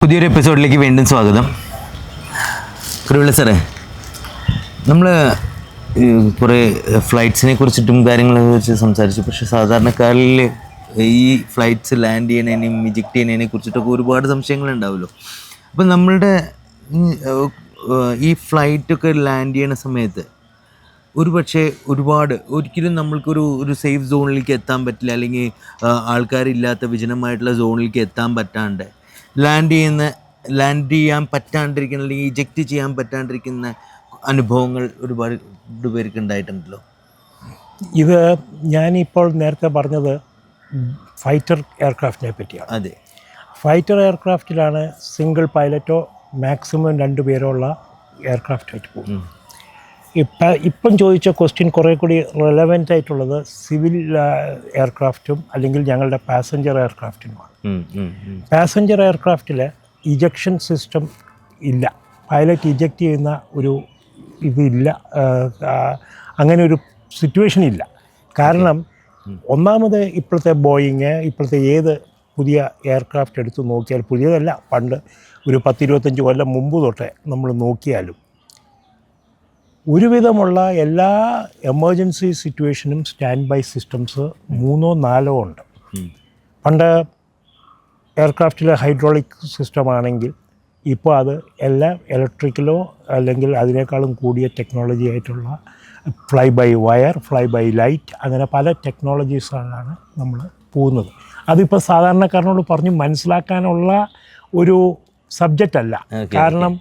പുതിയൊരു എപ്പിസോഡിലേക്ക് വീണ്ടും സ്വാഗതം. കുരുവിള സാറേ, നമ്മൾ കുറേ ഫ്ലൈറ്റ്സിനെ കുറിച്ചിട്ടും കാര്യങ്ങളെ കുറിച്ച് സംസാരിച്ചു. പക്ഷേ സാധാരണക്കാരിൽ ഈ ഫ്ലൈറ്റ്സ് ലാൻഡ് ചെയ്യണതിനെയും ഇജക്റ്റ് ചെയ്യുന്നതിനെ കുറിച്ചിട്ടൊക്കെ ഒരുപാട് സംശയങ്ങളുണ്ടാവുമല്ലോ. അപ്പം നമ്മളുടെ ഈ ഫ്ലൈറ്റൊക്കെ ലാൻഡ് ചെയ്യണ സമയത്ത് പക്ഷേ ഒരിക്കലും നമ്മൾക്കൊരു സേഫ് സോണിലേക്ക് എത്താൻ പറ്റില്ല, അല്ലെങ്കിൽ ആൾക്കാരില്ലാത്ത വിജനമായിട്ടുള്ള സോണിലേക്ക് എത്താൻ പറ്റാണ്ട് ലാൻഡ് ചെയ്യാൻ പറ്റാണ്ടിരിക്കുന്ന, അല്ലെങ്കിൽ ഇജക്റ്റ് ചെയ്യാൻ പറ്റാണ്ടിരിക്കുന്ന അനുഭവങ്ങൾ ഒരുപാട് പേർക്ക് ഉണ്ടായിട്ടുണ്ടല്ലോ. ഇത് ഞാനിപ്പോൾ നേരത്തെ പറഞ്ഞത് ഫൈറ്റർ എയർക്രാഫ്റ്റിനെ പറ്റിയാണ്. അതെ, ഫൈറ്റർ എയർക്രാഫ്റ്റിലാണ് സിംഗിൾ പൈലറ്റോ മാക്സിമം 2 പേരോ ഉള്ള എയർക്രാഫ്റ്റായിട്ട് പോകും. ഇപ്പം ചോദിച്ച ക്വസ്റ്റ്യൻ കുറേ കൂടി റെലവൻ്റ് ആയിട്ടുള്ളത് സിവിൽ എയർക്രാഫ്റ്റും അല്ലെങ്കിൽ ഞങ്ങളുടെ പാസഞ്ചർ എയർക്രാഫ്റ്റിനുമാണ്. പാസഞ്ചർ എയർക്രാഫ്റ്റിൽ ഇജക്ഷൻ സിസ്റ്റം ഇല്ല, പൈലറ്റ് ഇജക്റ്റ് ചെയ്യുന്ന ഒരു ഇതില്ല, അങ്ങനെ ഒരു സിറ്റുവേഷൻ ഇല്ല. കാരണം ഒന്നാമത് ഇപ്പോഴത്തെ ബോയിങ്, ഇപ്പോഴത്തെ ഏത് പുതിയ എയർക്രാഫ്റ്റ് എടുത്ത് നോക്കിയാൽ, പുതിയതല്ല, പണ്ട് ഒരു 10-25 കൊല്ലം മുമ്പ് തൊട്ടേ നമ്മൾ നോക്കിയാലും ഒരുവിധമുള്ള എല്ലാ എമർജൻസി സിറ്റുവേഷനും സ്റ്റാൻഡ് ബൈ സിസ്റ്റംസ് 3-4 ഉണ്ട്. പണ്ട് എയർക്രാഫ്റ്റിലെ ഹൈഡ്രോളിക് സിസ്റ്റമാണെങ്കിൽ ഇപ്പോൾ അത് എല്ലാം ഇലക്ട്രിക്കലോ അല്ലെങ്കിൽ അതിനേക്കാളും കൂടിയ ടെക്നോളജി ആയിട്ടുള്ള fly by wire, fly by light, അങ്ങനെ പല ടെക്നോളജീസാണ് നമ്മൾ പോകുന്നത്. അതിപ്പോൾ സാധാരണക്കാരനോട് പറഞ്ഞ് മനസ്സിലാക്കാനുള്ള ഒരു സബ്ജക്റ്റ് അല്ല. കാരണം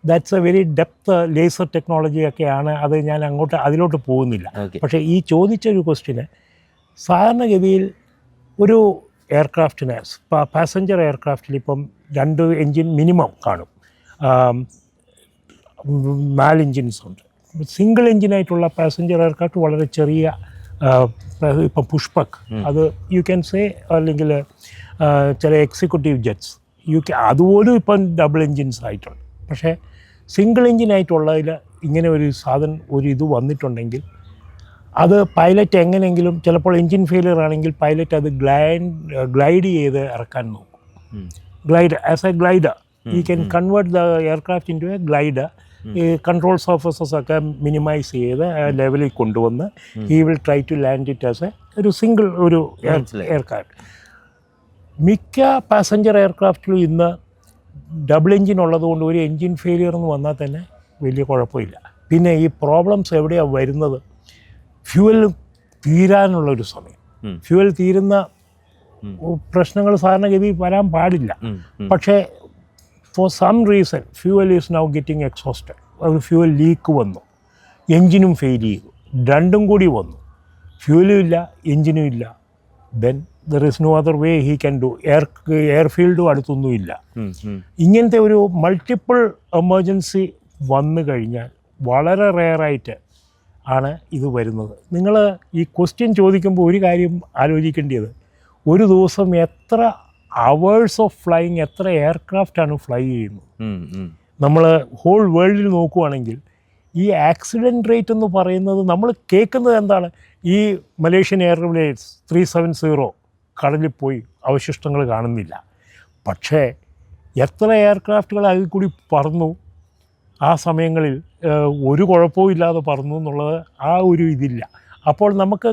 that's a very depth laser ടെക്നോളജിയൊക്കെയാണ്. അത് ഞാൻ അതിലോട്ട് പോകുന്നില്ല. പക്ഷേ ഈ ചോദിച്ചൊരു ക്വസ്റ്റ്യന് സാധാരണഗതിയിൽ ഒരു എയർക്രാഫ്റ്റിന്, പാസഞ്ചർ എയർക്രാഫ്റ്റിൽ ഇപ്പം 2 എൻജിൻ മിനിമം കാണും, 4 എൻജിൻസ് ഉണ്ട്. സിംഗിൾ എൻജിനായിട്ടുള്ള പാസഞ്ചർ എയർക്രാഫ്റ്റ് വളരെ ചെറിയ, ഇപ്പം പുഷ്പക്, അത് യു ക്യാൻ സേ, അല്ലെങ്കിൽ ചില എക്സിക്യൂട്ടീവ് ജെറ്റ്സ് അതുപോലും ഇപ്പം ഡബിൾ എൻജിൻസ് ആയിട്ടുണ്ട്. പക്ഷേ സിംഗിൾ എൻജിനായിട്ടുള്ളതിൽ ഇങ്ങനെ ഒരു ഇത് വന്നിട്ടുണ്ടെങ്കിൽ അത് പൈലറ്റ് എങ്ങനെയെങ്കിലും, ചിലപ്പോൾ എൻജിൻ ഫെയിലിയർ ആണെങ്കിൽ പൈലറ്റ് അത് ഗ്ലൈഡ് ചെയ്ത് ഇറക്കാൻ നോക്കും. As a glider he can convert the aircraft into a glider. ഈ കൺട്രോൾ സർഫസസ് ഒക്കെ മിനിമൈസ് ചെയ്ത് ലെവലിൽ കൊണ്ടുവന്ന് he will try to land it as ഒരു സിംഗിൾ എയർക്രാഫ്റ്റ്. മിക്ക പാസഞ്ചർ എയർക്രാഫ്റ്റിലും ഇന്ന് ഡബിൾ എൻജിൻ ഉള്ളതുകൊണ്ട് ഒരു എൻജിൻ ഫെയിലിയർ എന്ന് വന്നാൽ തന്നെ വലിയ കുഴപ്പമില്ല. പിന്നെ ഈ പ്രോബ്ലംസ് എവിടെയാണ് വരുന്നത്? ഫ്യൂവൽ തീരാനുള്ളൊരു സമയം, ഫ്യൂവൽ തീരുന്ന പ്രശ്നങ്ങൾ സാധാരണഗതി വരാൻ പാടില്ല. പക്ഷേ for some reason fuel is now getting exhausted. ഒരു ഫ്യൂവൽ ലീക്ക് വന്നു, എൻജിനും ഫെയിൽ ചെയ്തു, രണ്ടും കൂടി വന്നു, ഫ്യൂവലും ഇല്ല എൻജിനും ഇല്ല. Then there is no other way he can do. എയർഫീൽഡും അടുത്തൊന്നുമില്ല. ഇങ്ങനത്തെ ഒരു മൾട്ടിപ്പിൾ എമർജൻസി വന്നു കഴിഞ്ഞാൽ വളരെ റെയറായിട്ട് ആണ് ഇത് വരുന്നത്. നിങ്ങൾ ഈ ക്വസ്റ്റ്യൻ ചോദിക്കുമ്പോൾ ഒരു കാര്യം ആലോചിക്കേണ്ടത്, ഒരു ദിവസം എത്ര അവേഴ്സ് ഓഫ് ഫ്ലൈയിങ്, എത്ര എയർക്രാഫ്റ്റാണ് ഫ്ലൈ ചെയ്യുന്നത്? നമ്മൾ ഹോൾ വേൾഡിൽ നോക്കുവാണെങ്കിൽ ഈ ആക്സിഡൻറ്റ് റേറ്റ് എന്ന് പറയുന്നത് നമ്മൾ കേൾക്കുന്നത് എന്താണ്? ഈ മലേഷ്യൻ എയർവേസ് 370 കടലിൽ പോയി അവശിഷ്ടങ്ങൾ കാണുന്നില്ല. പക്ഷേ എത്ര എയർക്രാഫ്റ്റുകൾ അതിൽ കൂടി പറന്നു, ആ സമയങ്ങളിൽ ഒരു കുഴപ്പവും ഇല്ലാതെ പറന്നു എന്നുള്ളത് ആ ഒരു ഇതില്ല. അപ്പോൾ നമുക്ക്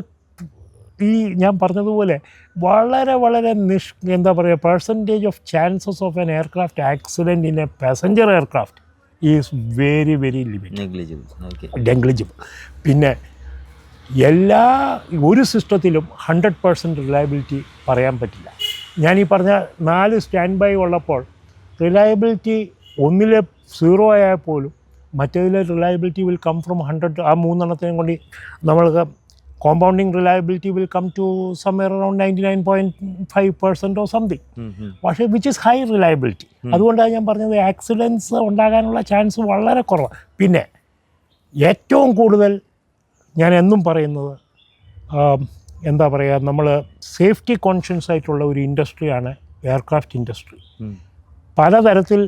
ഈ ഞാൻ പറഞ്ഞതുപോലെ വളരെ വളരെ എന്താ പറയുക, percentage of chances of N aircraft accident in A passenger aircraft is very very negligible. പിന്നെ ഒരു സിസ്റ്റത്തിലും 100% റിലയബിലിറ്റി പറയാൻ പറ്റില്ല. ഞാനീ പറഞ്ഞ 4 സ്റ്റാൻഡ് ബൈ ഉള്ളപ്പോൾ റിലയബിലിറ്റി ഒന്നിലെ 0 ആയാൽ പോലും മറ്റേതിലെ റിലയബിലിറ്റി വിൽ കം ഫ്രം 100. ആ 3 എണ്ണത്തിനും കൊണ്ട് നമ്മൾക്ക് compounding reliability will come to somewhere around 99.5% or something. പക്ഷേ വിച്ച് ഇസ് ഹൈ റിലയബിലിറ്റി. അതുകൊണ്ടാണ് ഞാൻ പറഞ്ഞത് ആക്സിഡൻറ്റ്സ് ഉണ്ടാകാനുള്ള ചാൻസ് വളരെ കുറവാണ്. പിന്നെ ഏറ്റവും കൂടുതൽ ഞാൻ എന്നും പറയുന്നത്, എന്താ പറയുക, നമ്മൾ സേഫ്റ്റി കോൺഷ്യസ് ആയിട്ടുള്ള ഒരു ഇൻഡസ്ട്രിയാണ് എയർക്രാഫ്റ്റ് ഇൻഡസ്ട്രി. പലതരത്തിൽ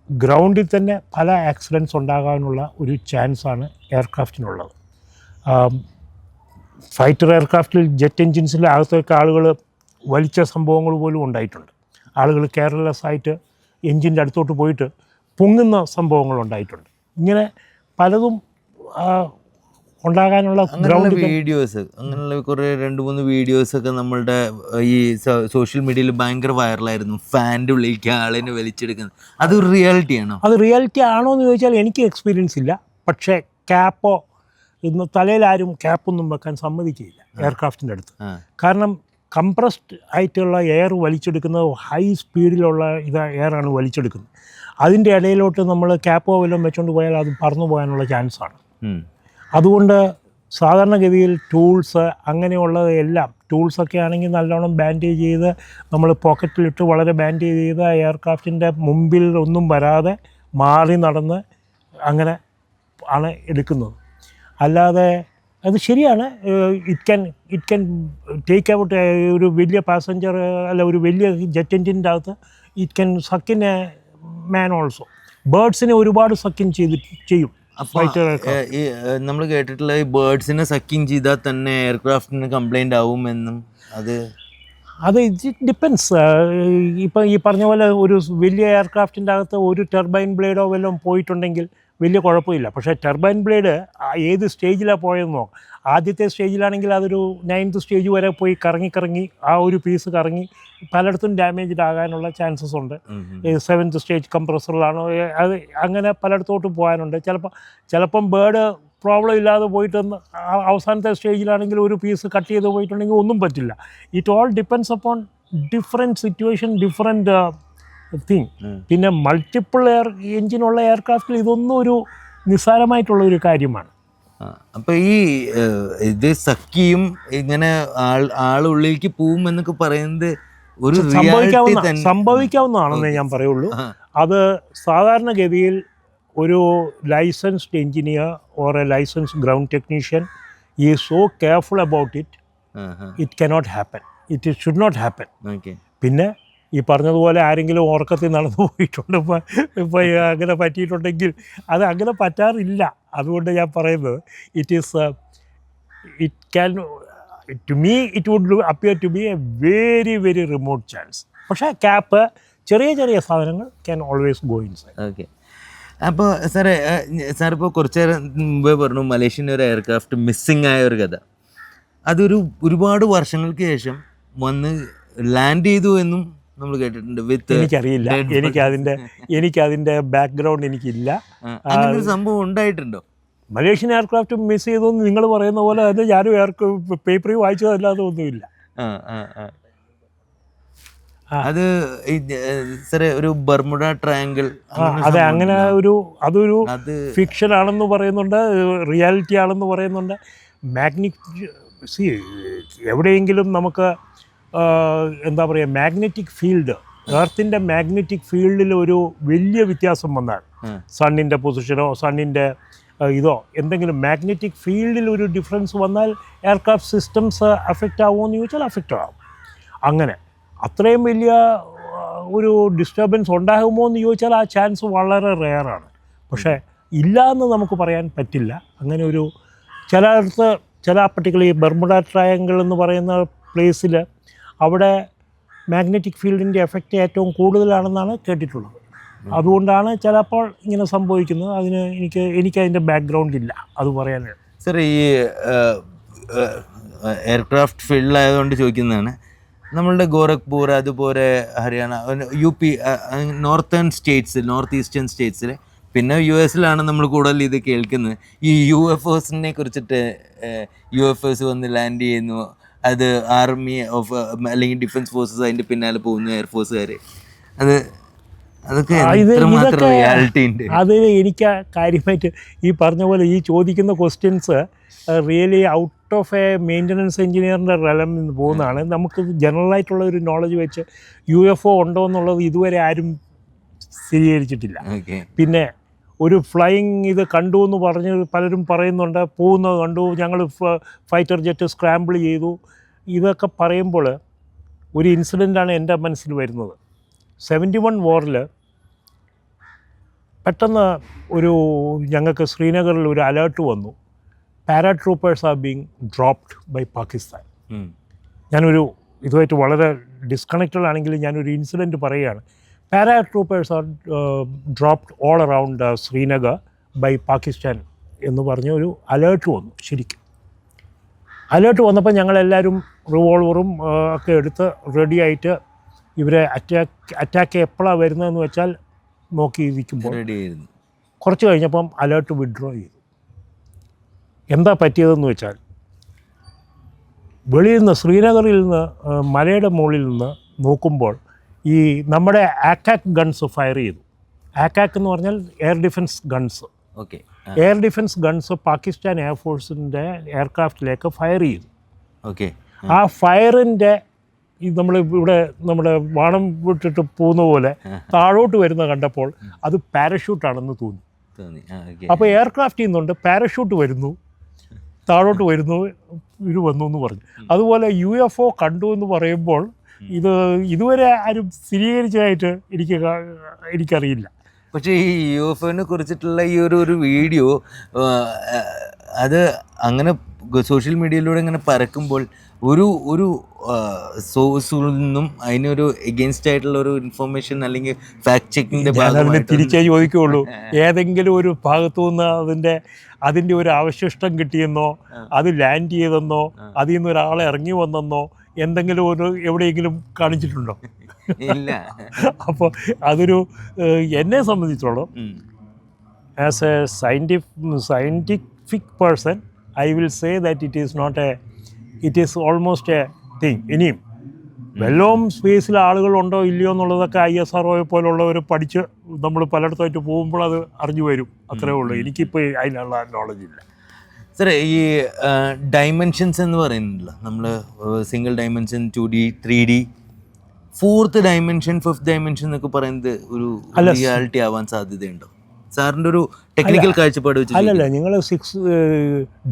ഗ്രൗണ്ടിൽ തന്നെ പല ആക്സിഡൻറ്റ്സ് ഉണ്ടാകാനുള്ള ഒരു ചാൻസാണ് എയർക്രാഫ്റ്റിനുള്ളത്. ഫൈറ്റർ എയർക്രാഫ്റ്റിൽ ജെറ്റ് എൻജിൻസിൻ്റെ അകത്തേക്ക് ആളുകൾ വലിച്ച സംഭവങ്ങൾ പോലും ഉണ്ടായിട്ടുണ്ട്. ആളുകൾ കെയർലെസ് ആയിട്ട് എൻജിൻ്റെ അടുത്തോട്ട് പോയിട്ട് പൊങ്ങുന്ന സംഭവങ്ങളുണ്ടായിട്ടുണ്ട്. ഇങ്ങനെ പലതും ഉണ്ടാകാനുള്ള വീഡിയോസ്, അങ്ങനെയുള്ള കുറേ 2-3 വീഡിയോസൊക്കെ നമ്മളുടെ ഈ സോഷ്യൽ മീഡിയയിൽ ഭയങ്കര വൈറലായിരുന്നു. ഫാൻ്റെ ഉള്ളിലേക്ക് ആളിനെ വലിച്ചെടുക്കുന്നത്. അത് റിയാലിറ്റി ആണോ? അത് റിയാലിറ്റി ആണോ എന്ന് ചോദിച്ചാൽ എനിക്ക് എക്സ്പീരിയൻസ് ഇല്ല. പക്ഷേ ക്യാപ്പോ ഇന്ന് തലയിലാരും ക്യാപ്പൊന്നും വെക്കാൻ സമ്മതിക്കില്ല എയർക്രാഫ്റ്റിൻ്റെ അടുത്ത്. കാരണം കംപ്രസ്ഡ് ആയിട്ടുള്ള എയർ വലിച്ചെടുക്കുന്നത് ഹൈ സ്പീഡിലുള്ള എയറാണ് വലിച്ചെടുക്കുന്നത്. അതിൻ്റെ ഇടയിലോട്ട് നമ്മൾ ക്യാപ്പോ വല്ലതും വെച്ചുകൊണ്ട് പോയാൽ അത് പറന്നു പോകാനുള്ള ചാൻസാണ്. അതുകൊണ്ട് സാധാരണഗതിയിൽ ടൂൾസ് അങ്ങനെയുള്ളത് എല്ലാം, ടൂൾസൊക്കെ ആണെങ്കിൽ നല്ലോണം ബാൻഡേജ് ചെയ്ത് നമ്മൾ പോക്കറ്റിലിട്ട് വളരെ ബാൻഡേജ് ചെയ്ത് എയർക്രാഫ്റ്റിൻ്റെ മുമ്പിൽ ഒന്നും വരാതെ മാറി നടന്ന് അങ്ങനെ ആണ് എടുക്കുന്നത്. അല്ലാതെ അത് ശരിയാണ്, ഇറ്റ് ക്യാൻ ടേക്ക് ഔട്ട് ഒരു വലിയ പാസഞ്ചർ അല്ല ഒരു വലിയ ജെറ്റ് എൻജിൻ്റെ അകത്ത് it can suck in a man also. ബേർഡ്സിനെ ഒരുപാട് സക്കിൻ ചെയ്യും. നമ്മൾ കേട്ടിട്ടുള്ള ഈ ബേർഡ്സിനെ സക്കിങ് ചെയ്താൽ തന്നെ എയർക്രാഫ്റ്റിന് കംപ്ലൈൻ്റ് ആവുമെന്നും അത് ഇറ്റ് ഡിപ്പെൻസ്. ഇപ്പം ഈ പറഞ്ഞ പോലെ ഒരു വലിയ എയർക്രാഫ്റ്റിൻ്റെ അകത്ത് ഒരു ടർബൈൻ ബ്ലേഡോ വല്ലതും പോയിട്ടുണ്ടെങ്കിൽ വലിയ കുഴപ്പമില്ല. പക്ഷേ ടർബൈൻ ബ്ലേഡ് ഏത് സ്റ്റേജിലാണ് പോയെന്നോ, ആദ്യത്തെ സ്റ്റേജിലാണെങ്കിൽ അതൊരു 9th സ്റ്റേജ് വരെ പോയി കറങ്ങി ആ ഒരു പീസ് കറങ്ങി പലയിടത്തും ഡാമേജ്ഡ് ആകാനുള്ള ചാൻസസ് ഉണ്ട്. 7th സ്റ്റേജ് കംപ്രസറിലാണോ അത് അങ്ങനെ പലയിടത്തോട്ടും പോകാനുണ്ട്. ചിലപ്പം ബേർഡ് പ്രോബ്ലം ഇല്ലാതെ പോയിട്ട് അവസാനത്തെ സ്റ്റേജിലാണെങ്കിൽ ഒരു പീസ് കട്ട് ചെയ്ത് പോയിട്ടുണ്ടെങ്കിൽ ഒന്നും പറ്റില്ല. It all depends upon different situation, different thing. പിന്നെ മൾട്ടിപ്പിൾ എൻജിനുള്ള എയർക്രാഫ്റ്റിൽ ഇതൊന്നും ഒരു നിസ്സാരമായിട്ടുള്ള ഒരു കാര്യമാണ്. അപ്പോൾ ഈ ഇത് സക്കിയും ഇങ്ങനെ ആളുള്ളിലേക്ക് പോവും എന്നൊക്കെ പറയുന്നത് ഒരു സംഭവിക്കാവുന്നതാണെന്നേ ഞാൻ പറയുള്ളൂ. അത് സാധാരണഗതിയിൽ ഒരു licensed engineer or a licensed ground technician is so careful about it cannot happen, it should not happen. പിന്നെ ഈ പറഞ്ഞതുപോലെ ആരെങ്കിലും ഉറക്കത്തിൽ നടന്നു പോയിട്ടുണ്ട്, ഇപ്പോൾ അങ്ങനെ പറ്റിയിട്ടുണ്ടെങ്കിൽ അത് അങ്ങനെ പറ്റാറില്ല. അതുകൊണ്ട് ഞാൻ പറയുന്നത് it can to me it would appear to be a very very remote chance. പക്ഷേ ക്യാപ്പ് ചെറിയ സാധനങ്ങൾ can always go inside. Okay. അപ്പോൾ സാറിപ്പോൾ കുറച്ച് നേരം മുമ്പേ പറഞ്ഞു മലേഷ്യൻ്റെ ഒരു എയർക്രാഫ്റ്റ് മിസ്സിങ് ആയ ഒരു കഥ. അതൊരു ഒരുപാട് വർഷങ്ങൾക്ക് ശേഷം വന്ന് ലാൻഡ് ചെയ്തു എന്നും നമ്മൾ കേട്ടിട്ടുണ്ട്. എനിക്കറിയില്ല, എനിക്കതിൻ്റെ ബാക്ക്ഗ്രൗണ്ട് എനിക്കില്ല. അങ്ങനെ ഒരു സംഭവം ഉണ്ടായിട്ടുണ്ടോ? മലേഷ്യൻ എയർക്രാഫ്റ്റ് മിസ് ചെയ്തെന്ന് നിങ്ങൾ പറയുന്ന പോലെ തന്നെ ഞാനും പേപ്പറിൽ വായിച്ചതല്ലാതെ ഒന്നുമില്ല. അത് സാറേ ഒരു ബർമുഡ ട്രയാങ്കിൾ, അതെ, അങ്ങനെ അതൊരു ഫിക്ഷൻ ആണെന്ന് പറയുന്നുണ്ട്, റിയാലിറ്റി ആണെന്ന് പറയുന്നുണ്ട്. എവിടെയെങ്കിലും നമുക്ക് എന്താ പറയുക, മാഗ്നറ്റിക് ഫീൽഡ്, എർത്തിൻ്റെ മാഗ്നറ്റിക് ഫീൽഡിൽ ഒരു വലിയ വ്യത്യാസം വന്നാൽ, സണ്ണിൻ്റെ പൊസിഷനോ സണ്ണിൻ്റെ ഇതോ എന്തെങ്കിലും മാഗ്നറ്റിക് ഫീൽഡിൽ ഒരു ഡിഫറൻസ് വന്നാൽ എയർക്രാഫ്റ്റ് സിസ്റ്റംസ് അഫക്റ്റ് ആവുമോ എന്ന് ചോദിച്ചാൽ അഫക്റ്റ് ആവും. അങ്ങനെ അത്രയും വലിയ ഒരു ഡിസ്റ്റർബൻസ് ഉണ്ടാകുമോ എന്ന് ചോദിച്ചാൽ ആ ചാൻസ് വളരെ റെയറാണ്. പക്ഷേ ഇല്ല എന്ന് നമുക്ക് പറയാൻ പറ്റില്ല. അങ്ങനെ ഒരു ചിലയിടത്ത് ചില പർട്ടിക്കുലർ ഈ ബർമുഡ ട്രയാങ്കിൾ എന്ന് പറയുന്ന പ്ലേസിൽ അവിടെ മാഗ്നറ്റിക് ഫീൽഡിൻ്റെ എഫക്റ്റ് ഏറ്റവും കൂടുതലാണെന്നാണ് കേട്ടിട്ടുള്ളത്. അതുകൊണ്ടാണ് ചിലപ്പോൾ ഇങ്ങനെ സംഭവിക്കുന്നത്. എനിക്കതിൻ്റെ ബാക്ക്ഗ്രൗണ്ട് ഇല്ല അത് പറയാനാണ്. സാർ ഈ എയർക്രാഫ്റ്റ് ഫീൽഡിലായതുകൊണ്ട് ചോദിക്കുന്നതാണ്. നമ്മളുടെ ഗോരഖ്പൂർ, അതുപോലെ Haryana, UP, northern states, north eastern സ്റ്റേറ്റ്സിൽ, പിന്നെ US-ലാണ് നമ്മൾ കൂടുതൽ ഇത് കേൾക്കുന്നത്. ഈ UFOസിനെ കുറിച്ചിട്ട് UFOs വന്ന് ലാൻഡ് ചെയ്യുന്നു, അത് ആർമി ഓഫ് അല്ലെങ്കിൽ ഡിഫൻസ് ഫോഴ്സസ് അതിൻ്റെ പിന്നാലെ പോകുന്നു, എയർഫോഴ്സുകാർ. അതൊക്കെ റിയാലിറ്റി ഉണ്ട്. അത് എനിക്ക് കാര്യമായിട്ട് ഈ പറഞ്ഞ പോലെ ഈ ചോദിക്കുന്ന questions really out of a maintenance എഞ്ചിനീയറിൻ്റെ റലം നിന്ന് പോകുന്നതാണ്. നമുക്ക് ജനറലായിട്ടുള്ള ഒരു നോളജ് വെച്ച് UFO ഉണ്ടോ എന്നുള്ളത് ഇതുവരെ ആരും സ്ഥിരീകരിച്ചിട്ടില്ല. പിന്നെ ഒരു ഫ്ലൈയിങ് ഇത് കണ്ടു എന്ന് പറഞ്ഞ് പലരും പറയുന്നുണ്ട്, പോകുന്നത് കണ്ടു, ഞങ്ങൾ ഫൈറ്റർ ജെറ്റ് സ്ക്രാമ്പിൾ ചെയ്തു. ഇതൊക്കെ പറയുമ്പോൾ ഒരു ഇൻസിഡൻ്റാണ് എൻ്റെ മനസ്സിൽ വരുന്നത്. 71 വാറിൽ പെട്ടെന്ന് ഞങ്ങൾക്ക് ശ്രീനഗറിൽ ഒരു അലേർട്ട് വന്നു, paratroopers are being dropped by Pakistan. ഇതുമായിട്ട് വളരെ ഡിസ്കണക്റ്റഡ് ആണെങ്കിലും ഞാനൊരു ഇൻസിഡൻറ്റ് പറയുകയാണ്. Paratroopers are dropped all around Srinagar by Pakistan എന്ന് പറഞ്ഞ ഒരു അലേർട്ട് വന്നു. ശരിക്കും അലേർട്ട് വന്നപ്പോൾ ഞങ്ങളെല്ലാവരും റിവോൾവറും ഒക്കെ എടുത്ത് റെഡിയായിട്ട് ഇവരെ അറ്റാക്ക് എപ്പോഴാണ് വരുന്നതെന്ന് വെച്ചാൽ നോക്കിയിരിക്കുമ്പോൾ കുറച്ച് കഴിഞ്ഞപ്പം അലേർട്ട് വിഡ്രോ ചെയ്തു. എന്താ പറ്റിയതെന്ന് വെച്ചാൽ വെളിയിൽ നിന്ന് ശ്രീനഗറിൽ നിന്ന് മലയുടെ മുകളിൽ നിന്ന് നോക്കുമ്പോൾ ഈ നമ്മുടെ ആക്കാക്ക് ഗൺസ് ഫയർ ചെയ്തു. ആക്കാക്ക് എന്ന് പറഞ്ഞാൽ air defence guns. Okay. Air defence guns Pakistan എയർഫോഴ്സിൻ്റെ എയർക്രാഫ്റ്റിലേക്ക് ഫയർ ചെയ്തു. ഓക്കെ. ആ ഫയറിൻ്റെ ഈ നമ്മൾ ഇവിടെ നമ്മുടെ വാണം വിട്ടിട്ട് പോകുന്ന പോലെ താഴോട്ട് വരുന്ന കണ്ടപ്പോൾ അത് പാരഷൂട്ടാണെന്ന് തോന്നി. അപ്പോൾ എയർക്രാഫ്റ്റ് ചെയ്യുന്നുണ്ട്, പാരഷൂട്ട് വരുന്നു, താഴോട്ട് വരുന്നു, ഇത് വന്നു എന്ന് പറഞ്ഞു. അതുപോലെ UFO കണ്ടു എന്ന് പറയുമ്പോൾ ഇതുവരെ ആരും സ്ഥിരീകരിച്ചതായിട്ട് എനിക്കറിയില്ല. പക്ഷേ ഈ UFOനെ കുറിച്ചിട്ടുള്ള ഈ ഒരു വീഡിയോ അത് അങ്ങനെ സോഷ്യൽ മീഡിയയിലൂടെ ഇങ്ങനെ പരക്കുമ്പോൾ ഒരു സോഴ്സിൽ നിന്നും അതിനൊരു എഗെയിൻസ്റ്റ് ആയിട്ടുള്ള ഒരു ഇൻഫർമേഷൻ അല്ലെങ്കിൽ ഫാക്ട് ചെക്കിങ്ങിൻ്റെ ഭാഗമായിട്ട് തിരിച്ചേ ചോദിക്കുകയുള്ളൂ. ഏതെങ്കിലും ഒരു ഭാഗത്തു നിന്ന് അതിൻ്റെ ഒരു അവശിഷ്ടം കിട്ടിയെന്നോ, അത് ലാൻഡ് ചെയ്തെന്നോ, അതിൽ നിന്ന് ഒരാളെ ഇറങ്ങി വന്നെന്നോ എന്തെങ്കിലും എവിടെയെങ്കിലും കാണിച്ചിട്ടുണ്ടോ? ഇല്ല. അപ്പോൾ എന്നെ സംബന്ധിച്ചോളം as A scientific person I will say that it is almost A thing. ഇനിയും വെല്ലവും സ്പേസിൽ ആളുകളുണ്ടോ ഇല്ലയോ എന്നുള്ളതൊക്കെ ISRO പോലുള്ളവർ പഠിച്ച് നമ്മൾ പലയിടത്തായിട്ട് പോകുമ്പോൾ അത് അറിഞ്ഞു വരും. അത്രേ ഉള്ളൂ. എനിക്കിപ്പോൾ അതിനുള്ള നോളജ് ഇല്ല. സാറേ, ഈ ഡൈമെൻഷൻസ് എന്ന് പറയുന്നുണ്ടല്ലോ, നമ്മൾ single dimension, 2D, 3D, 4th dimension, 5th dimension എന്നൊക്കെ പറയുന്നത് ഒരു റിയാലിറ്റി ആവാൻ സാധ്യതയുണ്ടോ? സാറിൻ്റെ ഒരു ടെക്നിക്കൽ കാഴ്ചപ്പാട് വെച്ച്. അല്ലല്ല, നിങ്ങൾ 6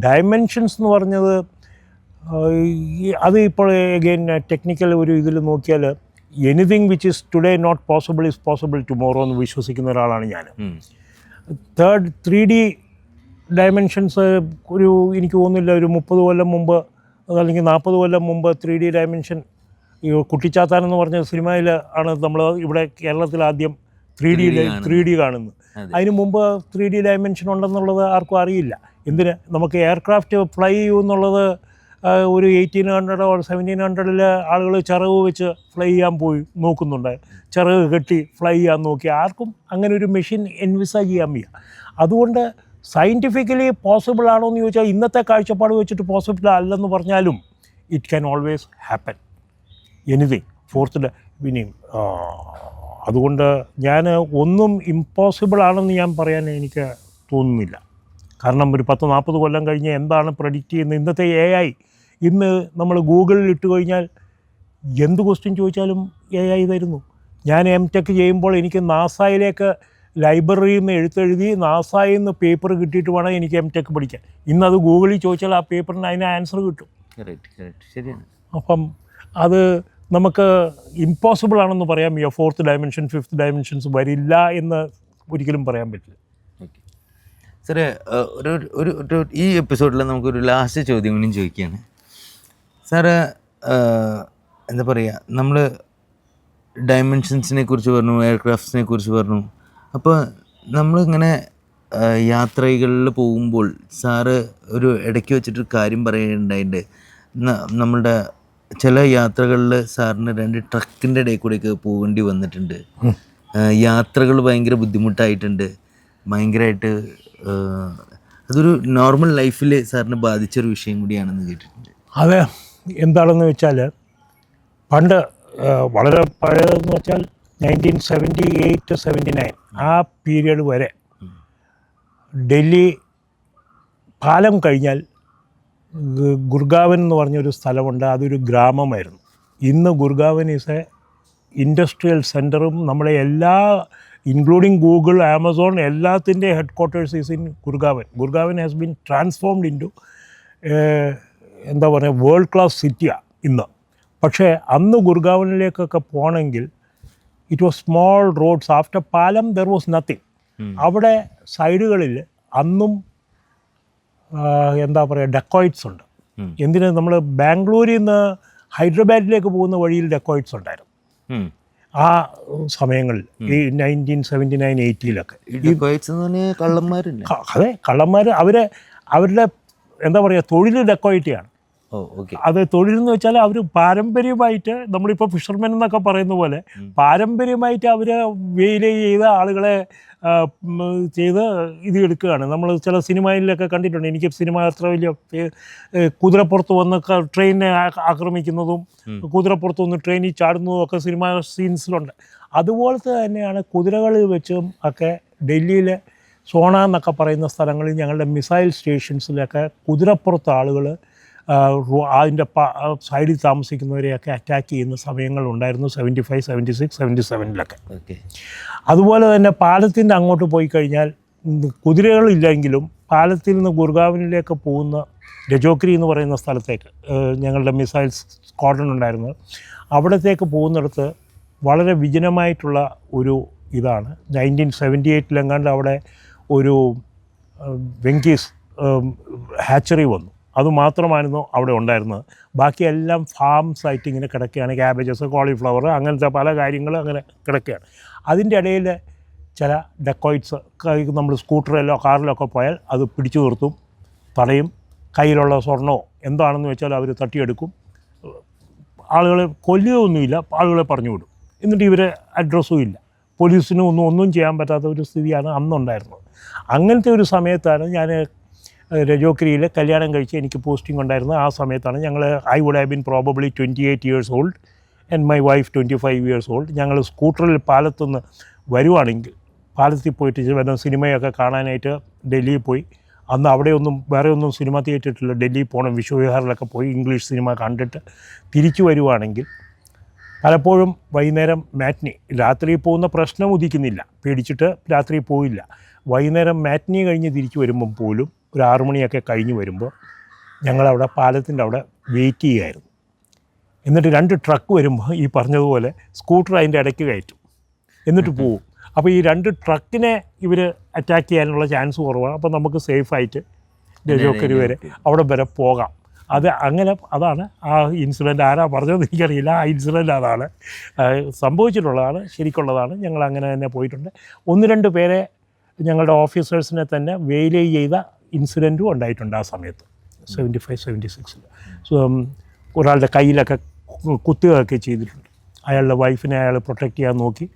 ഡൈമെൻഷൻസ് എന്ന് പറഞ്ഞത് അത് ഇപ്പോൾ എഗെയിൻ ടെക്നിക്കൽ ഒരു ഇതിൽ നോക്കിയാൽ anything which is today not possible is possible tomorrow എന്ന് വിശ്വസിക്കുന്ന ഒരാളാണ് ഞാൻ. 3D ഡയമെൻഷൻസ് എനിക്ക് തോന്നുന്നില്ല ഒരു 30 കൊല്ലം മുമ്പ് അല്ലെങ്കിൽ 40 കൊല്ലം മുമ്പ് 3D ഡയമെൻഷൻ ഈ കുട്ടിച്ചാത്താൻ എന്ന് പറഞ്ഞ സിനിമയിൽ ആണ് നമ്മൾ ഇവിടെ കേരളത്തിൽ ആദ്യം 3D കാണുന്നത്. അതിന് മുമ്പ് 3D ഡയമെൻഷൻ ഉണ്ടെന്നുള്ളത് ആർക്കും അറിയില്ല. എന്തിന് നമുക്ക് എയർക്രാഫ്റ്റ് ഫ്ലൈ ചെയ്യുമെന്നുള്ളത് ഒരു 1800 or 1700 ആളുകൾ ചിറക് വെച്ച് ഫ്ലൈ ചെയ്യാൻ പോയി നോക്കുന്നുണ്ട്. ചിറക് കെട്ടി ഫ്ലൈ ചെയ്യാൻ നോക്കി. ആർക്കും അങ്ങനെ ഒരു മെഷീൻ എൻവിസേജ് ചെയ്യാൻ വയ്യ. അതുകൊണ്ട് സയൻറ്റിഫിക്കലി പോസിബിൾ ആണോ എന്ന് ചോദിച്ചാൽ ഇന്നത്തെ കാഴ്ചപ്പാട് വെച്ചിട്ട് പോസിബിൾ അല്ലെന്ന് പറഞ്ഞാലും it can always happen anything. 4th ഇനിയും അതുകൊണ്ട് ഞാൻ ഒന്നും ഇമ്പോസിബിൾ ആണെന്ന് ഞാൻ പറയാൻ എനിക്ക് തോന്നുന്നില്ല. കാരണം ഒരു 10-40 കൊല്ലം കഴിഞ്ഞ് എന്താണ് പ്രഡിക്റ്റ് ചെയ്യുന്നത്? ഇന്നത്തെ AI ഇന്ന് നമ്മൾ ഗൂഗിളിൽ ഇട്ട് കഴിഞ്ഞാൽ എന്ത് ക്വസ്റ്റ്യൻ ചോദിച്ചാലും AI തരുന്നു. ഞാൻ MTech ചെയ്യുമ്പോൾ എനിക്ക് നാസായിലേക്ക് ലൈബ്രറിയിൽ നിന്ന് എഴുത്തെഴുതി നാസായിൽ നിന്ന് പേപ്പർ കിട്ടിയിട്ട് വേണം എനിക്ക് MTech പഠിക്കാൻ. ഇന്നത് ഗൂഗിളിൽ ചോദിച്ചാൽ ആ പേപ്പറിന് അതിന് ആൻസർ കിട്ടും. ശരിയാണ്. അപ്പം അത് നമുക്ക് ഇമ്പോസിബിൾ ആണെന്ന് പറയാം. 4th ഡയമെൻഷൻ 5th ഡയമെൻഷൻസ് വരില്ല എന്ന് ഒരിക്കലും പറയാൻ പറ്റില്ല. സാറേ, ഈ എപ്പിസോഡിൽ നമുക്കൊരു ലാസ്റ്റ് ചോദ്യം കൂടി ചോദിക്കുകയാണ്. സാറ് എന്താ പറയുക, നമ്മൾ ഡയമെൻഷൻസിനെ കുറിച്ച് പറഞ്ഞു, എയർക്രാഫ്റ്റ്സിനെ കുറിച്ച് പറഞ്ഞു. അപ്പോൾ നമ്മളിങ്ങനെ യാത്രകളിൽ പോകുമ്പോൾ സാറ് ഒരു ഇടയ്ക്ക് വെച്ചിട്ട് കാര്യം പറയുന്നുണ്ടായിട്ട്, നമ്മളുടെ ചില യാത്രകളിൽ സാറിന് 2 ട്രക്കിൻ്റെ ഇടയിൽ കൂടെയൊക്കെ പോകേണ്ടി വന്നിട്ടുണ്ട്. യാത്രകൾ ഭയങ്കര ബുദ്ധിമുട്ടായിട്ടുണ്ട്. ഭയങ്കരമായിട്ട് അതൊരു നോർമൽ ലൈഫിൽ സാറിനെ ബാധിച്ചൊരു വിഷയം കൂടിയാണെന്ന് കേട്ടിട്ടുണ്ട്. അത് എന്താണെന്ന് വെച്ചാൽ പണ്ട് വളരെ പഴയതെന്ന് വെച്ചാൽ 1978-79 ആ പീരിയഡ് വരെ ഡൽഹി പാലം കഴിഞ്ഞാൽ ഗുർഗാവൻ എന്ന് പറഞ്ഞൊരു സ്ഥലമുണ്ട്. അതൊരു ഗ്രാമമായിരുന്നു. ഇന്ന് ഗുർഗാവൻ ഈസ് എ ഇൻഡസ്ട്രിയൽ സെൻറ്ററും നമ്മുടെ എല്ലാ ഇൻക്ലൂഡിങ് ഗൂഗിൾ, ആമസോൺ എല്ലാത്തിൻ്റെ headquarters is in Gurgaon. Gurgaon has been transformed into എന്താ പറയുക വേൾഡ് ക്ലാസ് സിറ്റിയാണ് ഇന്ന്. പക്ഷേ അന്ന് ഗുർഗാവനിലേക്കൊക്കെ പോകണമെങ്കിൽ it was small roads. After Palam there was nothing. അവിടെ സൈഡുകളിൽ അന്നും എന്താ പറയുക ഡെക്കോയിറ്റ്സ് ഉണ്ട്. എന്തിന് നമ്മൾ ബാംഗ്ലൂരിൽ നിന്ന് ഹൈദരാബാദിലേക്ക് പോകുന്ന വഴിയിൽ ഡെക്കോയിറ്റ്സ് ഉണ്ടായിരുന്നു. ആ സമയങ്ങളിൽ ഈ 1979-80 ഈ ഡെക്കോയിറ്റ്സ് എന്ന് പറഞ്ഞാൽ കള്ളന്മാരില്ല. അതെ, കള്ളന്മാർ അവരുടെ എന്താ പറയുക, തൊഴിൽ ഡെക്കോയിറ്റിയാണ്. ഓ ഓക്കെ. അത് തൊഴിലെന്ന് വെച്ചാൽ അവർ പാരമ്പര്യമായിട്ട്, നമ്മളിപ്പോൾ ഫിഷർമെൻ എന്നൊക്കെ പറയുന്ന പോലെ പാരമ്പര്യമായിട്ട് അവർ വെയിൽ ചെയ്ത ആളുകളെ ചെയ്ത് ഇത് എടുക്കുകയാണ്. നമ്മൾ ചില സിനിമയിലൊക്കെ കണ്ടിട്ടുണ്ട്. എനിക്ക് സിനിമ അത്ര വലിയ കുതിരപ്പുറത്ത് വന്ന് ട്രെയിനിനെ ആക്രമിക്കുന്നതും കുതിരപ്പുറത്ത് വന്ന് ട്രെയിനിൽ ചാടുന്നതും ഒക്കെ സിനിമ സീൻസിലുണ്ട്. അതുപോലത്തെ തന്നെയാണ് കുതിരകളിൽ വെച്ചും ഒക്കെ ഡൽഹിയിലെ സോണ എന്നൊക്കെ പറയുന്ന സ്ഥലങ്ങളിൽ ഞങ്ങളുടെ മിസൈൽ സ്റ്റേഷൻസിലൊക്കെ കുതിരപ്പുറത്ത് ആളുകൾ അതിൻ്റെ സൈഡിൽ താമസിക്കുന്നവരെയൊക്കെ അറ്റാക്ക് ചെയ്യുന്ന സമയങ്ങളുണ്ടായിരുന്നു 75, 76, 77 ഓക്കെ. അതുപോലെ തന്നെ പാലത്തിൻ്റെ അങ്ങോട്ട് പോയി കഴിഞ്ഞാൽ കുതിരകളില്ലെങ്കിലും പാലത്തിൽ നിന്ന് ഗുർഗാവിനിലേക്ക് പോകുന്ന രജോക്രി എന്ന് പറയുന്ന സ്ഥലത്തേക്ക് ഞങ്ങളുടെ മിസൈൽ സ്ക്വാഡ്രൺ ഉണ്ടായിരുന്നത്. അവിടത്തേക്ക് പോകുന്നിടത്ത് വളരെ വിജനമായിട്ടുള്ള ഒരു ഇതാണ്. 1978 അവിടെ ഒരു വെങ്കീസ് ഹാച്ചറി വന്നു. അതുമാത്രമായിരുന്നു അവിടെ ഉണ്ടായിരുന്നത്. ബാക്കിയെല്ലാം ഫാം സൈറ്റ് ഇങ്ങനെ കിടക്കുകയാണ്. ക്യാബേജസ്, കോളിഫ്ലവർ, അങ്ങനത്തെ പല കാര്യങ്ങളും അങ്ങനെ കിടക്കുകയാണ്. അതിൻ്റെ ഇടയിൽ ചില ഡെക്കോയിറ്റ്സ് നമ്മൾ സ്കൂട്ടറിലോ കാറിലോ ഒക്കെ പോയാൽ അത് പിടിച്ചു നിർത്തും, തടയും. കയ്യിലുള്ള സ്വർണ്ണമോ എന്താണെന്ന് വെച്ചാൽ അവർ തട്ടിയെടുക്കും. ആളുകളെ കൊല്ലുകയൊന്നുമില്ല, ആളുകളെ പറഞ്ഞു വിടും. എന്നിട്ട് ഇവരെ അഡ്രസ്സും ഇല്ല. പോലീസിനും ഒന്നും ചെയ്യാൻ പറ്റാത്ത ഒരു സ്ഥിതിയാണ് അന്നുണ്ടായിരുന്നത്. അങ്ങനത്തെ ഒരു സമയത്താണ് ഞാൻ രജോക്രിയിൽ കല്യാണം കഴിച്ച് എനിക്ക് പോസ്റ്റിംഗ് ഉണ്ടായിരുന്നത്. ആ സമയത്താണ് I would have been probably 28 years old and my wife 25 years old. ഞങ്ങൾ സ്കൂട്ടറിൽ പാലത്തുനിന്ന് വരുവാണെങ്കിൽ പാലത്തിൽ പോയിട്ട് വല്ല സിനിമയൊക്കെ കാണാനായിട്ട് ഡൽഹിയിൽ പോയി. അന്ന് വേറെ ഒന്നും സിനിമ തിയേറ്ററില്ല. ഡൽഹി പോകണം, വിശ്വവിഹാറിലൊക്കെ പോയി ഇംഗ്ലീഷ് സിനിമ കണ്ടിട്ട് തിരിച്ചു വരുവാണെങ്കിൽ പലപ്പോഴും വൈകുന്നേരം മാറ്റ്നി, രാത്രി പോകുന്ന പ്രശ്നം ഉദിക്കുന്നില്ല, പേടിച്ചിട്ട് രാത്രി പോയില്ല. വൈകുന്നേരം മാറ്റ്നി കഴിഞ്ഞ് തിരിച്ചു വരുമ്പം പോലും ഒരു 6 മണിയൊക്കെ കഴിഞ്ഞ് വരുമ്പോൾ ഞങ്ങളവിടെ പാലത്തിൻ്റെ അവിടെ വെയിറ്റ് ചെയ്യുമായിരുന്നു. എന്നിട്ട് 2 ട്രക്ക് വരുമ്പോൾ ഈ പറഞ്ഞതുപോലെ സ്കൂട്ടർ അതിൻ്റെ ഇടയ്ക്ക് കയറ്റും, എന്നിട്ട് പോവും. അപ്പോൾ ഈ 2 ട്രക്കിനെ ഇവർ അറ്റാക്ക് ചെയ്യാനുള്ള ചാൻസ് കുറവാണ്. അപ്പോൾ നമുക്ക് സേഫായിട്ട് രജോക്കരി വരെ അവിടെ വരെ പോകാം. അതാണ് ആ ഇൻസിഡൻറ്റ്. ആരാ പറഞ്ഞതെന്ന് എനിക്കറിയില്ല. ആ ഇൻസിഡൻറ്റ് അതാണ് സംഭവിച്ചിട്ടുള്ളതാണ്, ശരിക്കുള്ളതാണ്. ഞങ്ങൾ അങ്ങനെ തന്നെ പോയിട്ടുണ്ട്. 1-2 പേരെ ഞങ്ങളുടെ ഓഫീസേഴ്സിനെ തന്നെ വെയിലേ ചെയ്ത ഇൻസിഡൻറ്റും ഉണ്ടായിട്ടുണ്ട് ആ സമയത്ത് 75-76. ഒരാളുടെ കയ്യിലൊക്കെ കുത്തുകയൊക്കെ ചെയ്തിട്ടുണ്ട്. അയാളുടെ വൈഫിനെ അയാൾ പ്രൊട്ടക്റ്റ് ചെയ്യാൻ നോക്കി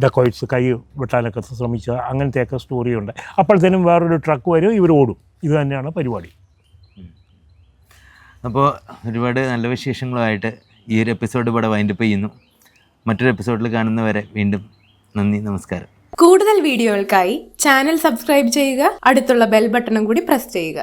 ഡെക്കോയിറ്റ്സ് കൈ വെട്ടാനൊക്കെ ശ്രമിച്ച അങ്ങനത്തെയൊക്കെ സ്റ്റോറിയുണ്ട്. അപ്പോഴത്തേനും വേറൊരു ട്രക്ക് വരും, ഇവർ ഓടും. ഇത് തന്നെയാണ് പരിപാടി. അപ്പോൾ ഒരുപാട് നല്ല വിശേഷങ്ങളുമായിട്ട് ഈ ഒരു എപ്പിസോഡ് ഇവിടെ വൈൻഡപ്പ് ചെയ്യുന്നു. മറ്റൊരു എപ്പിസോഡിൽ കാണുന്നവരെ വീണ്ടും നന്ദി, നമസ്കാരം. കൂടുതൽ വീഡിയോകൾക്കായി ചാനൽ സബ്സ്ക്രൈബ് ചെയ്യുക, അടുത്തുള്ള ബെൽ ബട്ടണും കൂടി പ്രസ് ചെയ്യുക.